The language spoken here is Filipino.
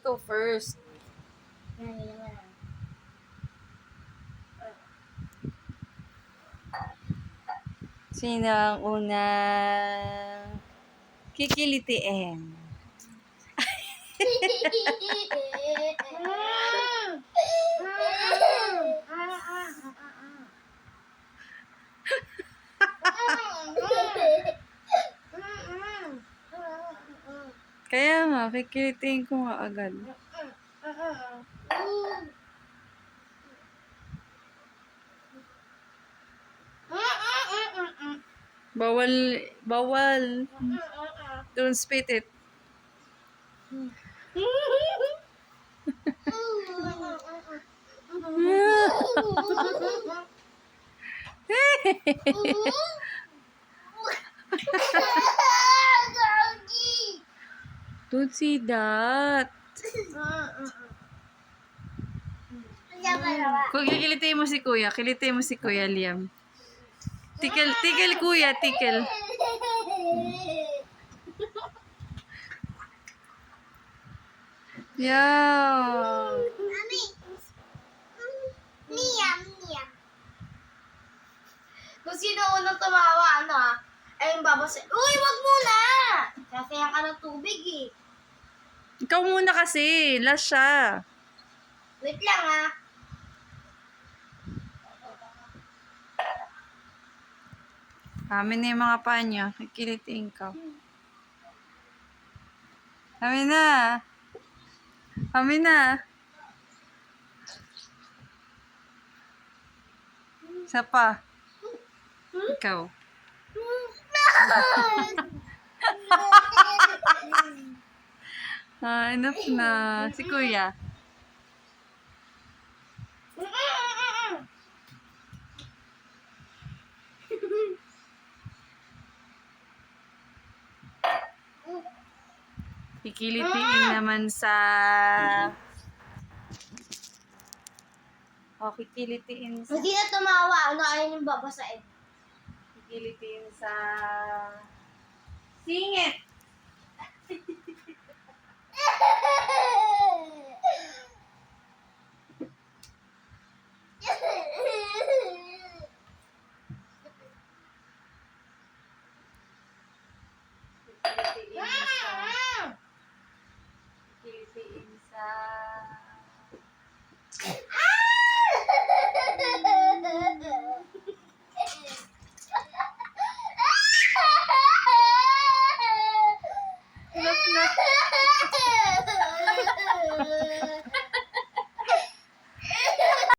ikaw first. Sino ang unang kikilitiin? Kaya nga, kikilitiin ko nga agad. Bawal, bawal. Don't spit it. Don't see that. Kung kikilitin mo si Kuya, kilitin mo si Kuya Liam. Tikel, tikel Kuya, tikel. Yeah. Mami. Niam. Kung sino unang tumawa, ay yung babasa. Uy, wag muna! Sasayang ka ng tubig eh. Ikaw muna kasi. Last siya. Wait lang Amin na yung mga panyo. Kikilitiin ka. Amin na. Amin na. Isa pa. Ikaw. Enough na. Si Kuya. Kikilitiin naman sa... O, kikilitiin sa... Hindi na tumawa, ayun yung babasain. Kikilitiin sa... Singit! Kikilitiin sa...